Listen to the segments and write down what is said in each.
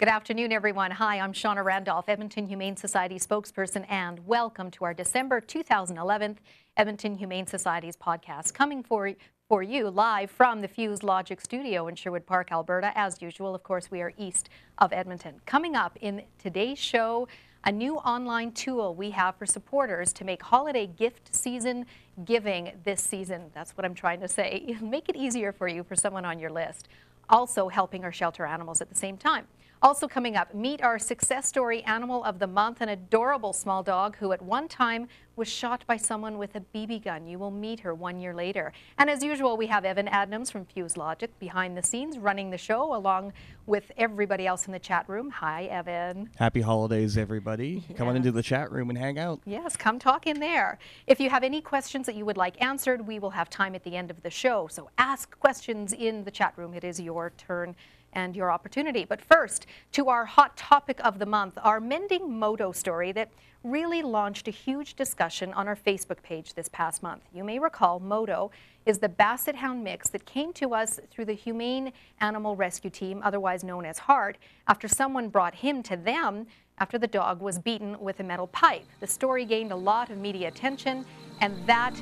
Good afternoon, everyone. Hi, I'm Shauna Randolph, Edmonton Humane Society spokesperson, and welcome to our December 2011 Edmonton Humane Society's podcast, coming for you live from the Fusedlogic studio in Sherwood Park, Alberta. As usual, of course, we are east of Edmonton. Coming up in today's show, a new online tool we have for supporters to make holiday gift season giving this season. That's what I'm trying to say. Make it easier for you, for someone on your list. Also helping our shelter animals at the same time. Also coming up, meet our success story animal of the month, an adorable small dog who at one time was shot by someone with a BB gun. You will meet her 1 year later. And as usual, we have Evan Adnams from Fusedlogic behind the scenes running the show along with everybody else in the chat room. Hi, Evan. Happy holidays, everybody. Come on into the chat room and hang out. Yes, come talk in there. If you have any questions that you would like answered, we will have time at the end of the show. So ask questions in the chat room. It is your turn and your opportunity. But first, to our hot topic of the month, our Mending Moto story that really launched a huge discussion on our Facebook page this past month. You may recall Moto is the Basset Hound mix that came to us through the Humane Animal Rescue Team, otherwise known as HART, after someone brought him to them after the dog was beaten with a metal pipe. The story gained a lot of media attention, and that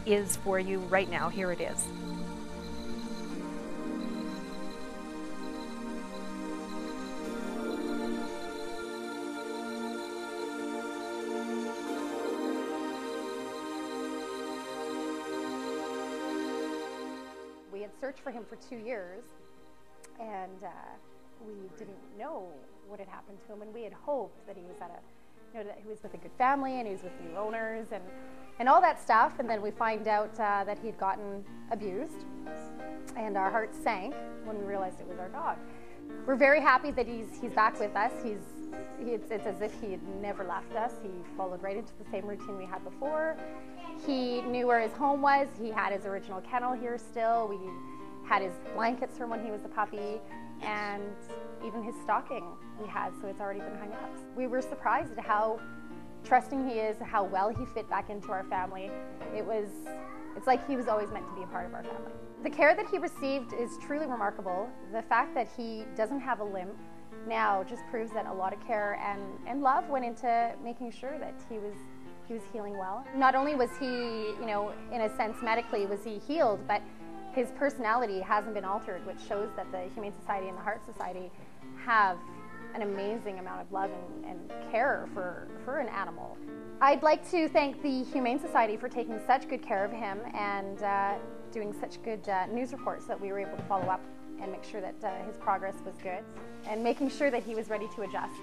is for you right now. Here it is. We had searched for him for 2 years, and we didn't know what had happened to him, and we had hoped that he was that he was with a good family and he was with new owners and all that stuff. And then we find out that he'd gotten abused, and our hearts sank when we realized it was our dog. We're very happy that he's back with us. It's as if he had never left us. He followed right into the same routine we had before. He knew where his home was. He had his original kennel here still. We had his blankets from when he was a puppy, and even his stocking we had, so it's already been hung up. We were surprised at how trusting he is, how well he fit back into our family. It's like he was always meant to be a part of our family. The care that he received is truly remarkable. The fact that he doesn't have a limp now just proves that a lot of care and love went into making sure that he was healing well. Not only was he, in a sense medically was he healed, but his personality hasn't been altered, which shows that the Humane Society and the Heart Society have an amazing amount of love and care for an animal. I'd like to thank the Humane Society for taking such good care of him and doing such good news reports that we were able to follow up and make sure that his progress was good and making sure that he was ready to adjust.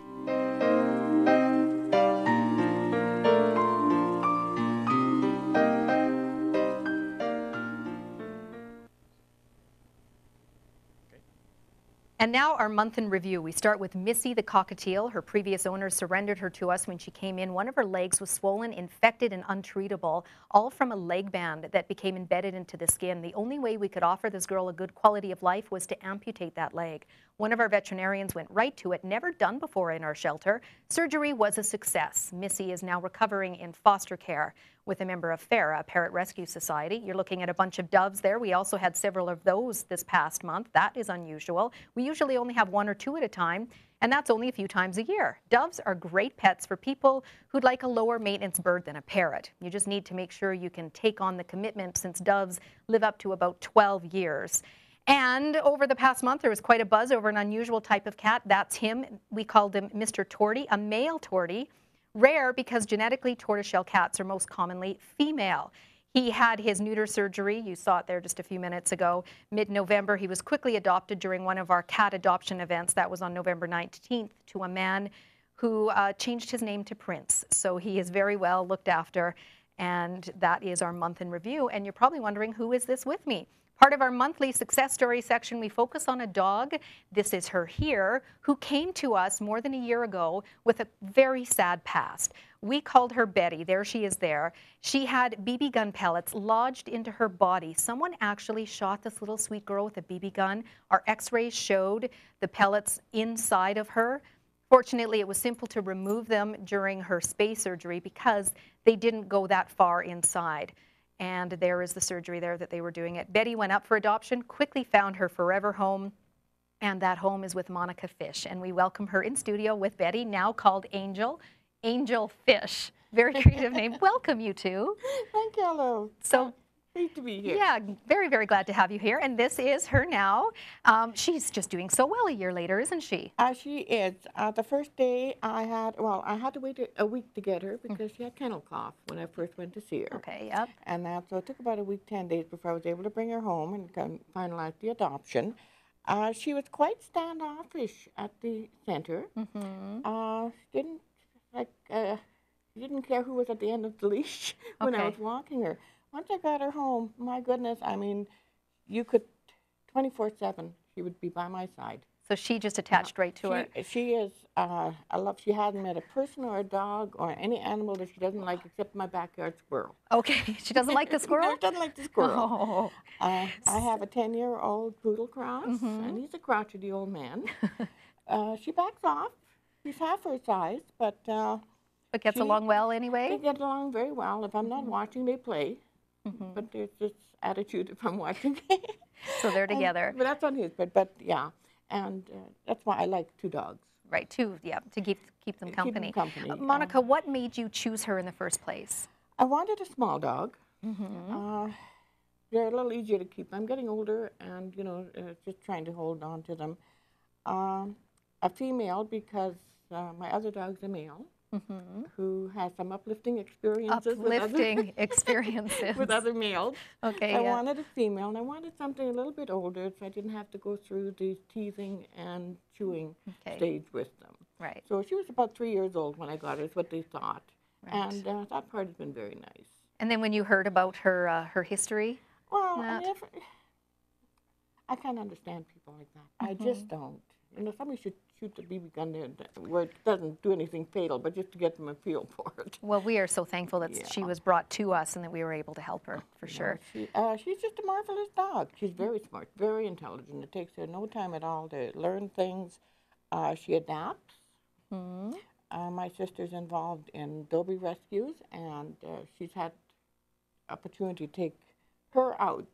And now our month in review. We start with Missy the cockatiel. Her previous owner surrendered her to us when she came in. One of her legs was swollen, infected, and untreatable, all from a leg band that became embedded into the skin. The only way we could offer this girl a good quality of life was to amputate that leg. One of our veterinarians went right to it, never done before in our shelter. Surgery was a success. Missy is now recovering in foster care with a member of FARA, a Parrot Rescue Society. You're looking at a bunch of doves there. We also had several of those this past month. That is unusual. We usually only have 1 or 2 at a time, and that's only a few times a year. Doves are great pets for people who'd like a lower maintenance bird than a parrot. You just need to make sure you can take on the commitment, since doves live up to about 12 years. And over the past month, there was quite a buzz over an unusual type of cat. That's him. We called him Mr. Tortie, a male Tortie. Rare because genetically tortoiseshell cats are most commonly female. He had his neuter surgery. You saw it there just a few minutes ago. Mid-November, he was quickly adopted during one of our cat adoption events. That was on November 19th to a man who changed his name to Prince. So he is very well looked after, and that is our month in review. And you're probably wondering, who is this with me? Part of our monthly success story section, we focus on a dog. This is her here, who came to us more than a year ago with a very sad past. We called her Betty. There she is there. She had BB gun pellets lodged into her body. Someone actually shot this little sweet girl with a BB gun. Our x-rays showed the pellets inside of her. Fortunately, it was simple to remove them during her space surgery because they didn't go that far inside. And there is the surgery there that they were doing it. Betty went up for adoption, quickly found her forever home, And that home is with Monica Fish. And we welcome her in studio with Betty, now called Angel. Angel Fish. Very creative name. Welcome, you two. Thank you, hello. So, great to be here. yeah, very, very glad to have you here. And this is her now. She's just doing so well a year later, isn't she? She is. The first day I had to wait a week to get her because she had kennel cough when I first went to see her. Okay, yep. And so it took about a week, 10 days before I was able to bring her home and finalize the adoption. She was quite standoffish at the center. She didn't care who was at the end of the leash when I was walking her. Once I got her home, my goodness, I mean, you could 24/7. She would be by my side. So she just attached right to her. She is. She hasn't met a person or a dog or any animal that she doesn't like except my backyard squirrel. Okay, she doesn't like the squirrel? No, she doesn't like the squirrel. Oh. I have a 10-year-old poodle cross, and he's a crotchety old man. She backs off. She's half her size, but gets along well anyway? They get along very well. If I'm not watching, they play. But there's this attitude if I'm watching. So they're together. But that's on his part. But yeah, and that's why I like two dogs. Right, two, yeah, to keep them company. Keep them company. Monica, what made you choose her in the first place? I wanted a small dog. They're a little easier to keep. I'm getting older, and just trying to hold on to them. A female because my other dog's a male. Who has some uplifting experiences experiences with other males. Okay, I wanted a female, and I wanted something a little bit older so I didn't have to go through the teething and chewing stage with them. Right. So she was about 3 years old when I got her, is what they thought. Right. And that part has been very nice. And then when you heard about her her history? Well, I can't understand people like that. I just don't. Somebody should shoot the BB gun there where it doesn't do anything fatal, but just to get them a feel for it. Well, we are so thankful that she was brought to us and that we were able to help her, for sure. She's just a marvelous dog. She's very smart, very intelligent. It takes her no time at all to learn things. She adapts. My sister's involved in Dobie rescues, and she's had opportunity to take her out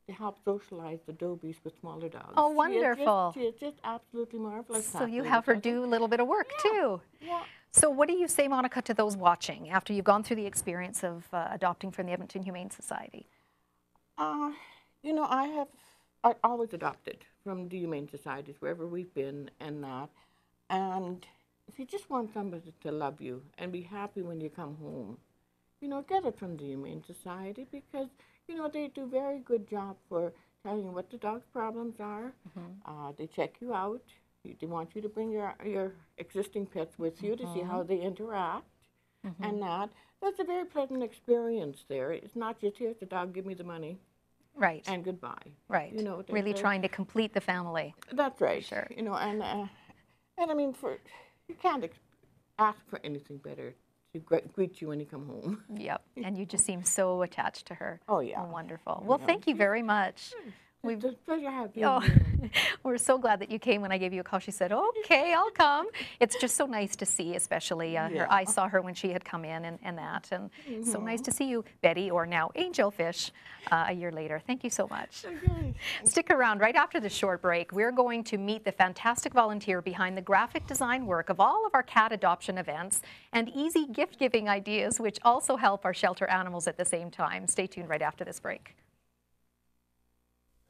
to help socialize the Dobies with smaller dogs. Oh, wonderful. She is just absolutely marvelous. So you have her do a little bit of work, too. Yeah. So what do you say, Monica, to those watching after you've gone through the experience of adopting from the Edmonton Humane Society? I always adopted from the Humane Societies, wherever we've been and that. And if you just want somebody to love you and be happy when you come home, get it from the Humane Society because they do a very good job for telling you what the dog's problems are. They check you out. They want you to bring your existing pets with you to see how they interact and that. That's a very pleasant experience there. It's not just, here's the dog, give me the money. Right. And goodbye. Right. Really trying to complete the family. That's right. Sure. And I mean, you can't ask for anything better to greet you when you come home. Yep, and you just seem so attached to her. Oh, yeah. Oh, wonderful. Well, thank you very much. It's a pleasure having you. Oh, we're so glad that you came when I gave you a call. She said, okay, I'll come. It's just so nice to see, especially her. I saw her when she had come in and that. And so nice to see you, Betty, or now Angel Fish, a year later. Thank you so much. Okay. Stick around. Right after the short break, we're going to meet the fantastic volunteer behind the graphic design work of all of our cat adoption events and easy gift-giving ideas, which also help our shelter animals at the same time. Stay tuned right after this break.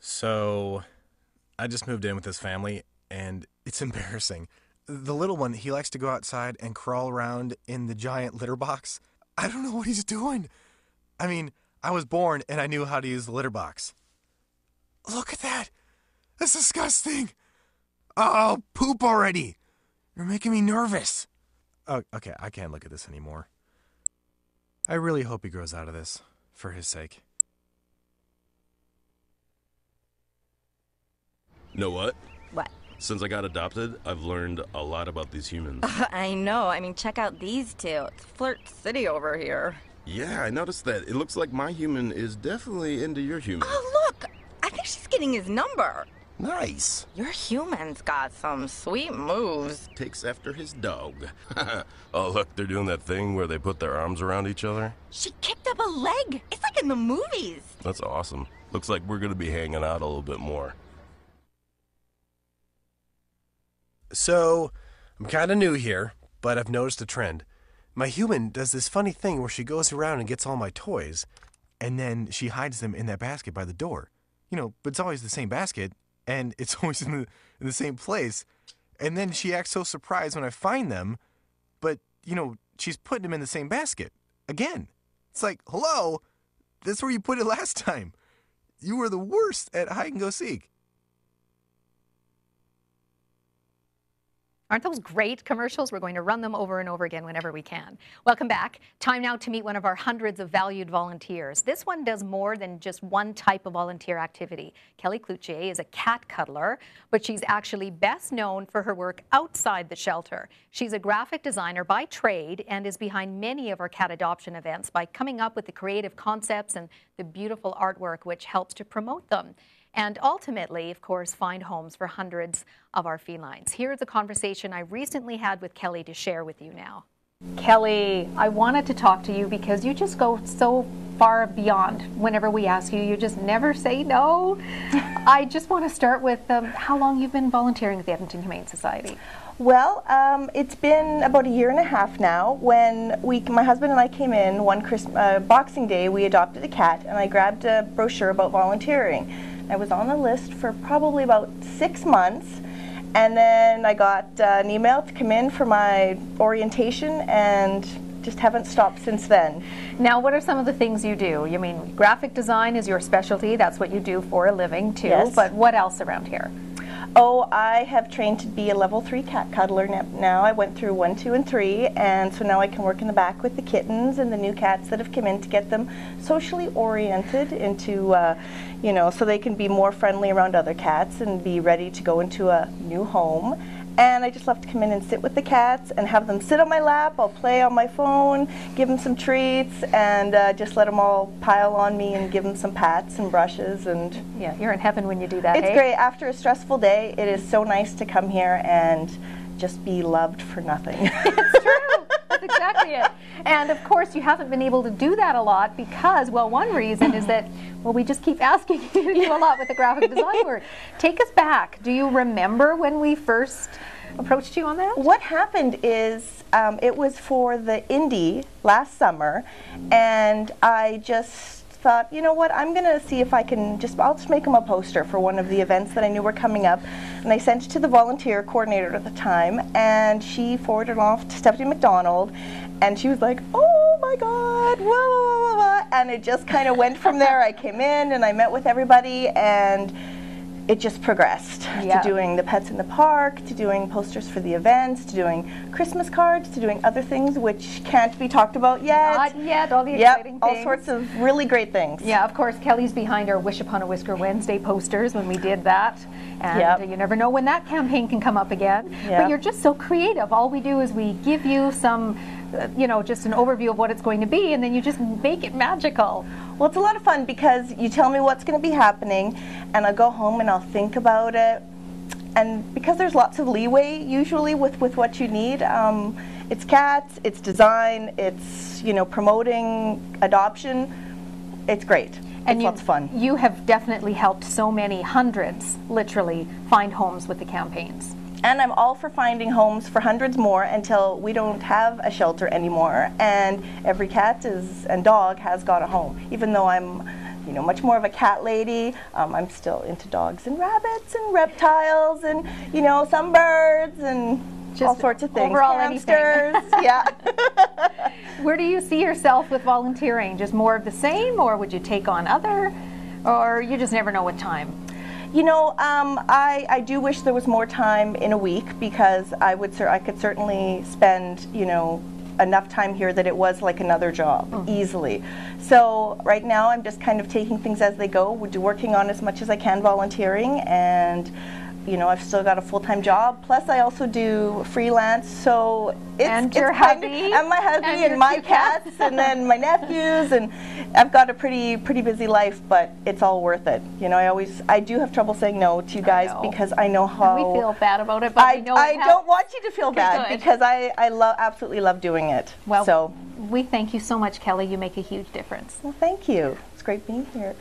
So, I just moved in with this family, and it's embarrassing. The little one, he likes to go outside and crawl around in the giant litter box. I don't know what he's doing. I mean, I was born, and I knew how to use the litter box. Look at that. That's disgusting. Oh, poop already. You're making me nervous. Oh, okay, I can't look at this anymore. I really hope he grows out of this, for his sake. Know what? What? Since I got adopted, I've learned a lot about these humans. I know. I mean, check out these two. It's Flirt City over here. Yeah, I noticed that. It looks like my human is definitely into your human. Oh, look! I think she's getting his number. Nice. Your human's got some sweet moves. Takes after his dog. Oh, look, they're doing that thing where they put their arms around each other. She kicked up a leg. It's like in the movies. That's awesome. Looks like we're going to be hanging out a little bit more. So, I'm kind of new here, but I've noticed a trend. My human does this funny thing where she goes around and gets all my toys, and then she hides them in that basket by the door. But it's always the same basket, and it's always in the same place. And then she acts so surprised when I find them, but, she's putting them in the same basket. Again. It's like, hello, that's where you put it last time. You were the worst at hide and go seek. Aren't those great commercials? We're going to run them over and over again whenever we can. Welcome back. Time now to meet one of our hundreds of valued volunteers. This one does more than just one type of volunteer activity. Kelly Cloutier is a cat cuddler, but she's actually best known for her work outside the shelter. She's a graphic designer by trade and is behind many of our cat adoption events by coming up with the creative concepts and the beautiful artwork which helps to promote them. And ultimately, of course, find homes for hundreds of our felines. Here's a conversation I recently had with Kelly to share with you now. Kelly, I wanted to talk to you because you just go so far beyond. Whenever we ask you, you just never say no. I just want to start with how long you've been volunteering with the Edmonton Humane Society. Well, it's been about a year and a half now. When my husband and I came in one Boxing Day, we adopted a cat, and I grabbed a brochure about volunteering. I was on the list for probably about 6 months, and then I got an email to come in for my orientation, and just haven't stopped since then. Now, what are some of the things you do? You mean graphic design is your specialty, that's what you do for a living too, yes. But what else around here? Oh, I have trained to be a level 3 cat cuddler now. I went through 1, 2, and 3, and so now I can work in the back with the kittens and the new cats that have come in to get them socially oriented into, so they can be more friendly around other cats and be ready to go into a new home. And I just love to come in and sit with the cats and have them sit on my lap. I'll play on my phone, give them some treats, and just let them all pile on me and give them some pats and brushes. And yeah, you're in heaven when you do that. It's great. After a stressful day, it is so nice to come here and just be loved for nothing. It's true. That's exactly it. And of course, you haven't been able to do that a lot because, well, one reason is that, well, we just keep asking you to do a lot with the graphic design work. Take us back. Do you remember when we first approached you on that? What happened is it was for the Indy last summer, and I just thought, you know what, I'm going to see if I can I'll just make them a poster for one of the events that I knew were coming up. And I sent it to the volunteer coordinator at the time, and she forwarded it off to Stephanie McDonald, and she was like, oh my God, whoa, whoa, whoa, whoa. And it just kind of went from there. I came in and I met with everybody, and it just progressed to doing the pets in the park, to doing posters for the events, to doing Christmas cards, to doing other things which can't be talked about yet. Not yet, all the exciting things. All sorts of really great things. Yeah, of course, Kelly's behind our Wish Upon a Whisker Wednesday posters when we did that. And you never know when that campaign can come up again. But you're just so creative. All we do is we give you some, just an overview of what it's going to be, and then you just make it magical. Well, it's a lot of fun because you tell me what's going to be happening, and I'll go home and I'll think about it. And because there's lots of leeway usually with what you need, it's cats, it's design, it's promoting adoption. It's great. And it's lots of fun. You have definitely helped so many hundreds, literally, find homes with the campaigns. And I'm all for finding homes for hundreds more until we don't have a shelter anymore, and every cat and dog has got a home. Even though I'm, much more of a cat lady, I'm still into dogs and rabbits and reptiles and, some birds and just all sorts of things. Overall, hamsters. Yeah. Where do you see yourself with volunteering? Just more of the same, or would you take on other, or you just never know what time? I do wish there was more time in a week because I could certainly spend, enough time here that it was like another job, easily. So right now I'm just kind of taking things as they go, working on as much as I can volunteering, and I've still got a full-time job. Plus, I also do freelance. So and your hubby, and my hubby, and my cats, and then my nephews, and I've got a pretty busy life. But it's all worth it. I do have trouble saying no to you guys because I know how. And we feel bad about it, but I don't want you to feel bad because I absolutely love doing it. Well, so we thank you so much, Kelly. You make a huge difference. Well, thank you. It's great being here.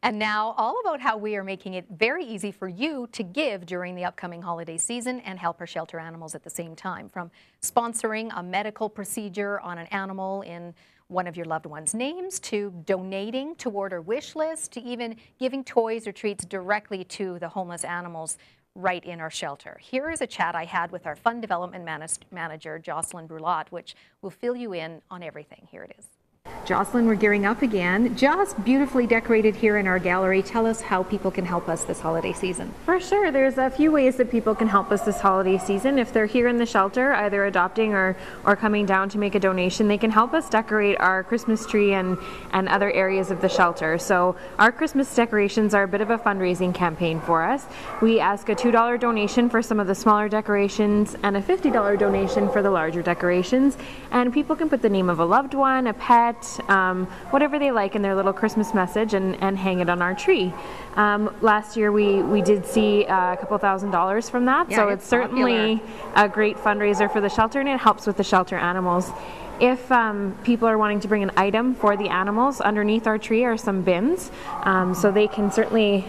And now, all about how we are making it very easy for you to give during the upcoming holiday season and help our shelter animals at the same time. From sponsoring a medical procedure on an animal in one of your loved ones' names, to donating toward our wish list, to even giving toys or treats directly to the homeless animals right in our shelter. Here is a chat I had with our Fund Development Manager, Jocelyn Brulotte, which will fill you in on everything. Here it is. Jocelyn, we're gearing up again. Just beautifully decorated here in our gallery. Tell us how people can help us this holiday season. For sure, there's a few ways that people can help us this holiday season. If they're here in the shelter, either adopting or coming down to make a donation, they can help us decorate our Christmas tree and other areas of the shelter. So our Christmas decorations are a bit of a fundraising campaign for us. We ask a $2 donation for some of the smaller decorations and a $50 donation for the larger decorations. And people can put the name of a loved one, a pet, whatever they like in their little Christmas message and hang it on our tree. Last year we did see a couple $1,000s from that, yeah, so it's certainly a great fundraiser for the shelter, and it helps with the shelter animals. If people are wanting to bring an item for the animals, underneath our tree are some bins, so they can certainly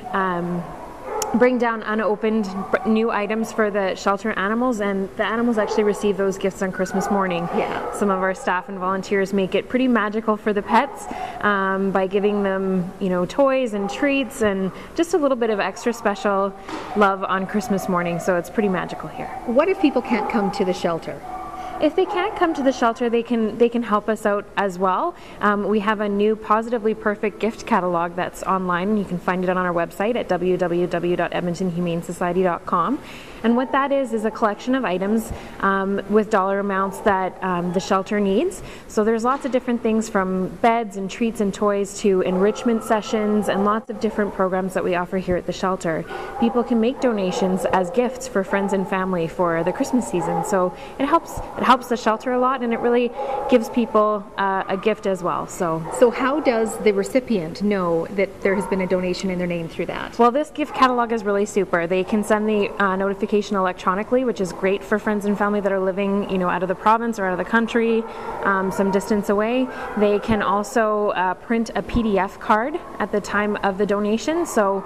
bring down unopened new items for the shelter animals, and the animals actually receive those gifts on Christmas morning. Yeah. Some of our staff and volunteers make it pretty magical for the pets by giving them, toys and treats and just a little bit of extra special love on Christmas morning. So it's pretty magical here. What if people can't come to the shelter? If they can't come to the shelter, they can help us out as well. We have a new Positively Perfect gift catalog that's online, and you can find it on our website at www.edmontonhumanesociety.com. And what that is a collection of items with dollar amounts that the shelter needs. So there's lots of different things, from beds and treats and toys to enrichment sessions, and lots of different programs that we offer here at the shelter. People can make donations as gifts for friends and family for the Christmas season. So it helps the shelter a lot, and it really gives people a gift as well. So how does the recipient know that there has been a donation in their name through that? Well, this gift catalog is really super. They can send the notification electronically, which is great for friends and family that are living, out of the province or out of the country, some distance away. They can also print a PDF card at the time of the donation, so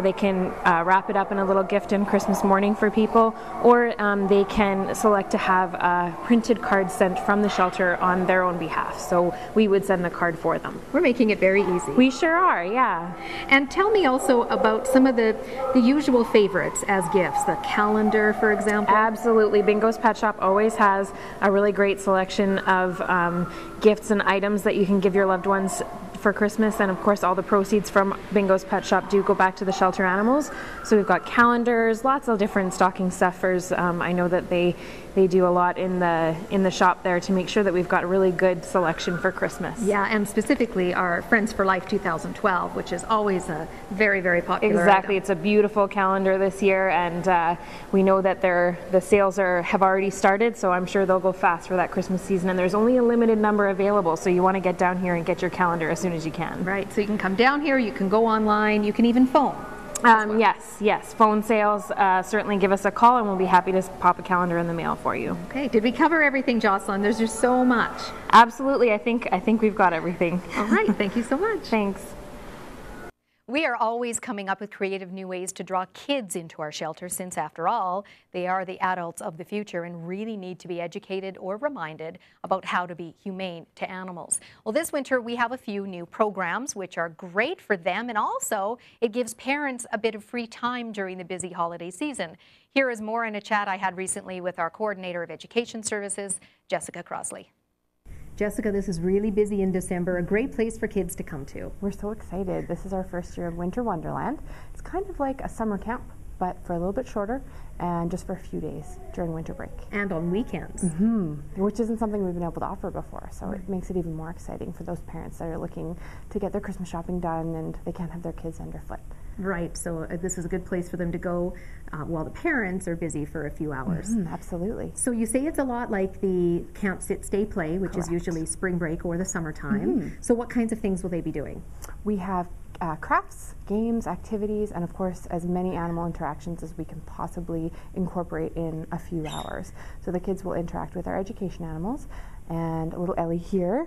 they can wrap it up in a little gift on Christmas morning for people, or they can select to have a printed card sent from the shelter on their own behalf. So we would send the card for them. We're making it very easy. We sure are, yeah. And tell me also about some of the usual favorites as gifts. The calendar, for example? Absolutely. Bingo's Pet Shop always has a really great selection of gifts and items that you can give your loved ones for Christmas, and of course all the proceeds from Bingo's Pet Shop do go back to the shelter animals. So we've got calendars, lots of different stocking stuffers. I know that they do a lot in the shop there to make sure that we've got a really good selection for Christmas. Yeah, and specifically our Friends for Life 2012, which is always a very, very popular Exactly. item. It's a beautiful calendar this year, and we know that the sales have already started, so I'm sure they'll go fast for that Christmas season, and there's only a limited number available, so you want to get down here and get your calendar as soon as you can. Right, so you can come down here, you can go online, you can even phone. Yes. Phone sales, certainly give us a call, and we'll be happy to pop a calendar in the mail for you. Okay, did we cover everything, Jocelyn? There's just so much. Absolutely, I think we've got everything. All right, thank you so much. Thanks. We are always coming up with creative new ways to draw kids into our shelter, since after all, they are the adults of the future and really need to be educated or reminded about how to be humane to animals. Well, this winter we have a few new programs which are great for them, and also it gives parents a bit of free time during the busy holiday season. Here is more in a chat I had recently with our Coordinator of Education Services, Jessica Crosley. Jessica, this is really busy in December, a great place for kids to come to. We're so excited. This is our first year of Winter Wonderland. It's kind of like a summer camp, but for a little bit shorter and just for a few days during winter break. And on weekends. Which isn't something we've been able to offer before, so it makes it even more exciting for those parents that are looking to get their Christmas shopping done and they can't have their kids underfoot. Right, so this is a good place for them to go while the parents are busy for a few hours. Absolutely. So you say it's a lot like the Camp Sit Stay Play, which Correct. is usually spring break or the summertime. So what kinds of things will they be doing? We have crafts, games, activities, and of course as many animal interactions as we can possibly incorporate in a few hours. So the kids will interact with our education animals, and a little Ellie here,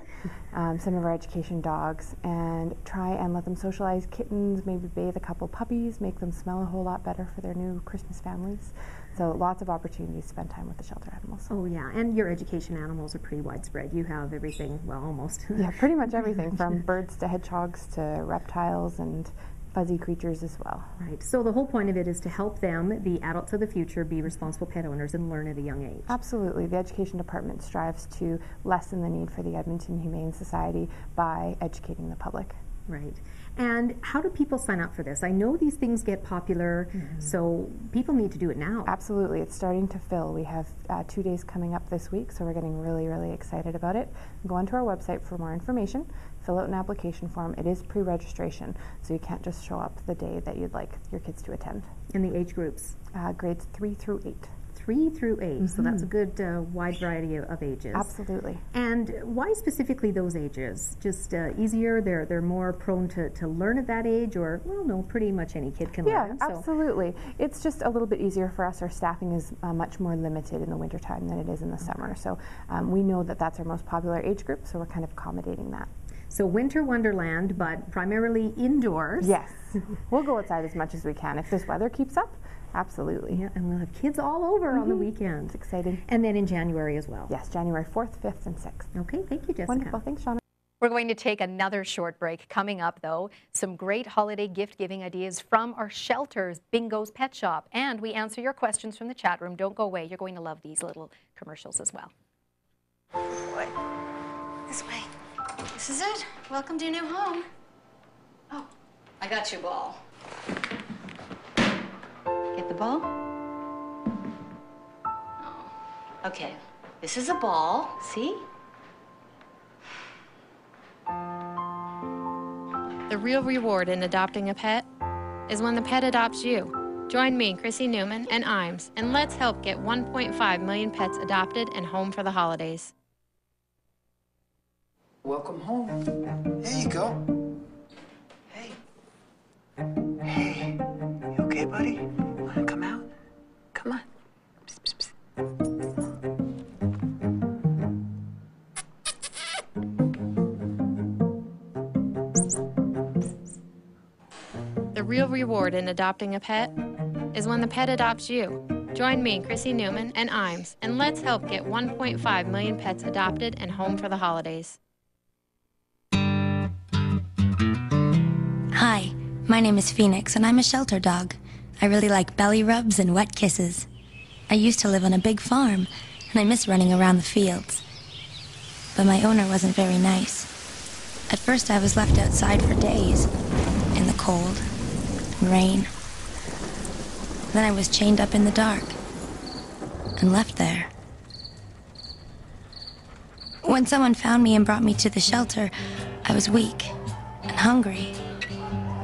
some of our education dogs, and try and let them socialize kittens, maybe bathe a couple puppies, make them smell a whole lot better for their new Christmas families. So lots of opportunities to spend time with the shelter animals. Oh yeah, and your education animals are pretty widespread. You have everything, well, almost. Yeah, pretty much everything from birds to hedgehogs to reptiles and fuzzy creatures as well. Right, so the whole point of it is to help them, the adults of the future, be responsible pet owners and learn at a young age. Absolutely. The education department strives to lessen the need for the Edmonton Humane Society by educating the public. Right. And how do people sign up for this? I know these things get popular, so people need to do it now. Absolutely. It's starting to fill. We have 2 days coming up this week, so we're getting really, really excited about it. Go onto our website for more information. Fill out an application form. It is pre-registration, so you can't just show up the day that you'd like your kids to attend. And the age groups? Grades 3 through 8. 3 through 8, so that's a good wide variety of ages. Absolutely. And why specifically those ages? Just easier, they're more prone to learn at that age, or, well, no, pretty much any kid can learn. Yeah, absolutely. It's just a little bit easier for us. Our staffing is much more limited in the wintertime than it is in the summer, so we know that that's our most popular age group, so we're kind of accommodating that. So winter wonderland, but primarily indoors. Yes. We'll go outside as much as we can. If this weather keeps up, absolutely. Yeah, and we'll have kids all over on the weekend. It's exciting. And then in January as well. Yes, January 4th, 5th, and 6th. Okay, thank you, Jessica. Wonderful. Thanks, Shauna. We're going to take another short break. Coming up, though, some great holiday gift-giving ideas from our shelters, Bingo's Pet Shop. And we answer your questions from the chat room. Don't go away. You're going to love these little commercials as well. Boy. This way. This is it. Welcome to your new home. Oh, I got your ball. Get the ball? Oh. Okay, this is a ball, see? The real reward in adopting a pet is when the pet adopts you. Join me, Chrissy Newman, and IMES, and let's help get 1.5 million pets adopted and home for the holidays. Welcome home. There you go. Hey. Hey. You okay, buddy? Wanna come out? Come on. Psst, psst, psst. The real reward in adopting a pet is when the pet adopts you. Join me, Chrissy Newman, and IMES, and let's help get 1.5 million pets adopted and home for the holidays. Hi, my name is Phoenix, and I'm a shelter dog. I really like belly rubs and wet kisses. I used to live on a big farm, and I miss running around the fields. But my owner wasn't very nice. At first, I was left outside for days, in the cold and rain. Then I was chained up in the dark and left there. When someone found me and brought me to the shelter, I was weak and hungry.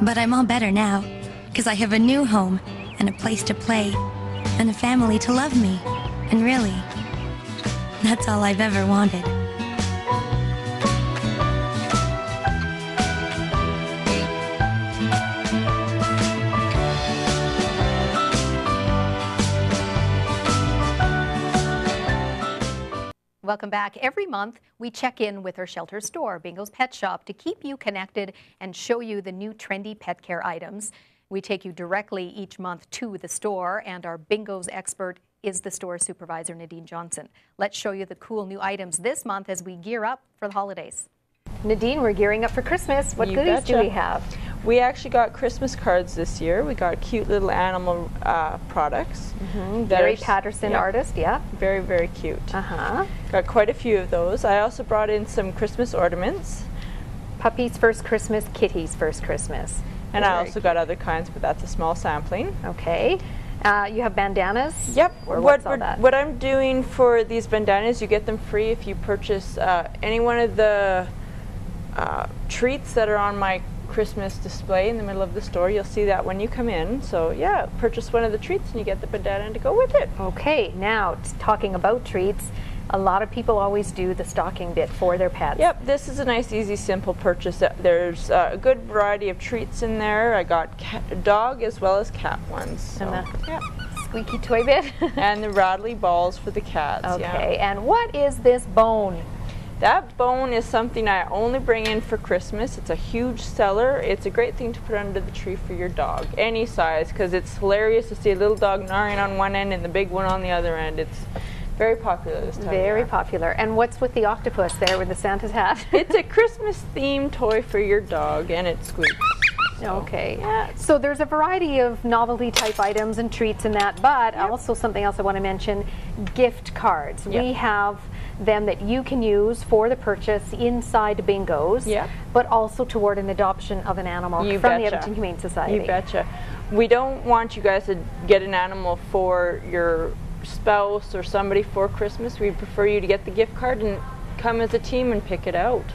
But I'm all better now, because I have a new home and a place to play and a family to love me. And really, that's all I've ever wanted. Welcome back. Every month, we check in with our shelter store, Bingo's Pet Shop, to keep you connected and show you the new trendy pet care items. We take you directly each month to the store, and our Bingo's expert is the store supervisor, Nadine Johnson. Let's show you the cool new items this month as we gear up for the holidays. Nadine, we're gearing up for Christmas. What goodies do we have? We actually got Christmas cards this year. We got cute little animal products. Gary Patterson artist, yeah. Very, very cute. Got quite a few of those. I also brought in some Christmas ornaments. Puppy's first Christmas, Kitty's first Christmas. And I also got other kinds, but that's a small sampling. Okay. You have bandanas? Yep. Or what's all that? What I'm doing for these bandanas, you get them free if you purchase any one of the treats that are on my Christmas display in the middle of the store. You'll see that when you come in. So yeah, purchase one of the treats and you get the bandana to go with it. Okay, now talking about treats, a lot of people always do the stocking bit for their pets. Yep, this is a nice, easy, simple purchase. There's a good variety of treats in there. I got dog as well as cat ones. So, and the squeaky toy bit. And the rattly balls for the cats. Okay, and what is this bone? That bone is something I only bring in for Christmas. It's a huge seller. It's a great thing to put under the tree for your dog, any size, because it's hilarious to see a little dog gnawing on one end and the big one on the other end. It's very popular this time of year. Very popular. And what's with the octopus there with the Santa's hat? It's a Christmas-themed toy for your dog, and it squeaks. Okay. Yeah. So there's a variety of novelty type items and treats in that, but also something else I want to mention, gift cards. Yep. We have them that you can use for the purchase inside bingos, but also toward an adoption of an animal from the Edmonton Humane Society. You betcha. We don't want you guys to get an animal for your spouse or somebody for Christmas. We prefer you to get the gift card and come as a team and pick it out.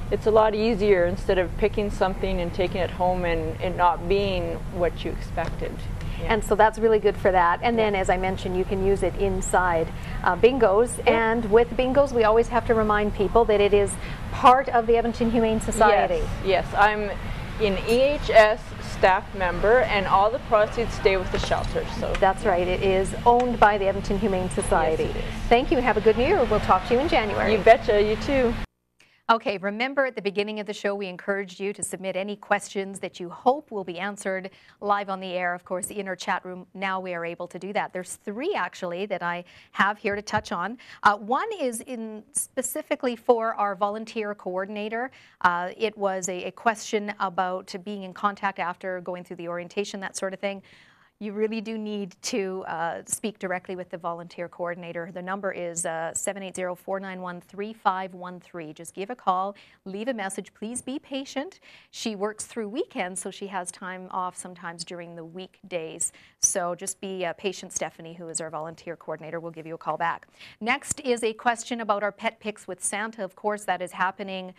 It's a lot easier instead of picking something and taking it home and it not being what you expected. Yeah. And so that's really good for that. And then, as I mentioned, you can use it inside bingos. And with bingos, we always have to remind people that it is part of the Edmonton Humane Society. Yes, I'm an EHS staff member, and all the proceeds stay with the shelter. So that's right. It is owned by the Edmonton Humane Society. Yes, it is. Thank you and have a good New Year. We'll talk to you in January. You betcha. You too. Okay, remember at the beginning of the show we encouraged you to submit any questions that you hope will be answered live on the air. Of course, in our chat room, now we are able to do that. There's 3 actually that I have here to touch on. One is specifically for our volunteer coordinator. It was a question about being in contact after going through the orientation, that sort of thing. You really do need to speak directly with the volunteer coordinator. The number is 780-491-3513. Just give a call, leave a message. Please be patient. She works through weekends, so she has time off sometimes during the weekdays. So just be patient. Stephanie, who is our volunteer coordinator, will give you a call back. Next is a question about our pet picks with Santa. Of course, that is happening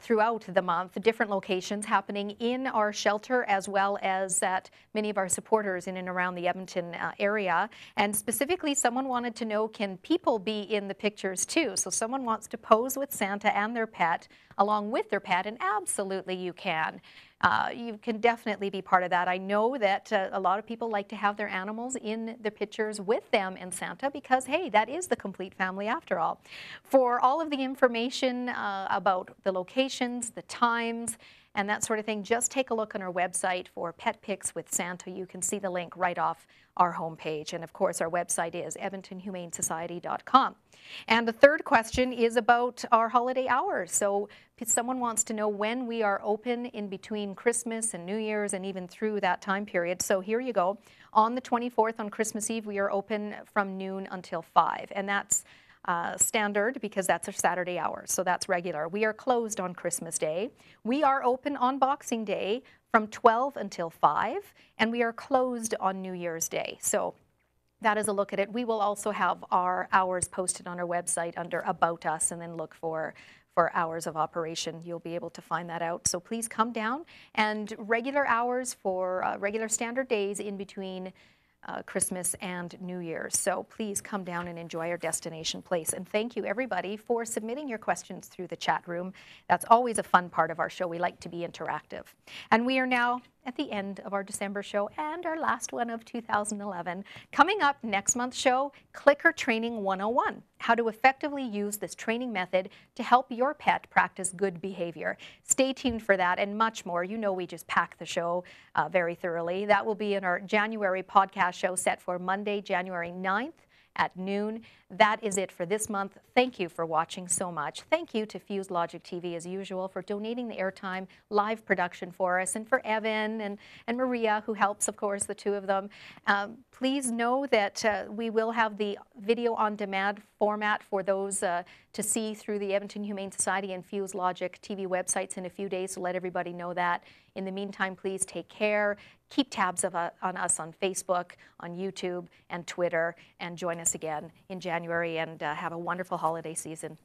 throughout the month, different locations happening in our shelter as well as at many of our supporters in and around the Edmonton area. And specifically, someone wanted to know, can people be in the pictures too? So someone wants to pose with Santa and their pet along with their pet, and absolutely you can. You can definitely be part of that. I know that a lot of people like to have their animals in the pictures with them and Santa because, hey, that is the complete family after all. For all of the information about the locations, the times, and that sort of thing, just take a look on our website for Pet Pics with Santa. You can see the link right off our homepage. And of course, our website is edmontonhumanesociety.com. And the third question is about our holiday hours. So someone wants to know when we are open in between Christmas and New Year's and even through that time period. So here you go. On the 24th, on Christmas Eve, we are open from noon until 5. And that's standard because that's our Saturday hours, so that's regular. We are closed on Christmas Day. We are open on Boxing Day from 12 until 5, and we are closed on New Year's Day. So that is a look at it. We will also have our hours posted on our website under About Us, and then look for hours of operation. You'll be able to find that out. So please come down, and regular hours for regular standard days in between Christmas and New Year's. So please come down and enjoy our destination place. And thank you everybody for submitting your questions through the chat room. That's always a fun part of our show. We like to be interactive. And we are now at the end of our December show and our last one of 2011. Coming up next month's show, Clicker Training 101, how to effectively use this training method to help your pet practice good behavior. Stay tuned for that and much more. You know we just pack the show very thoroughly. That will be in our January podcast show set for Monday, January 9th at noon. That is it for this month. Thank you for watching so much. Thank you to Fusedlogic TV as usual for donating the airtime live production for us, and for Evan and Maria, who helps, of course, the two of them. Please know that we will have the video on demand format for those to see through the Edmonton Humane Society and Fusedlogic TV websites in a few days, so let everybody know that. In the meantime, please take care. Keep tabs on us on Facebook, on YouTube, and Twitter, and join us again in January, and have a wonderful holiday season.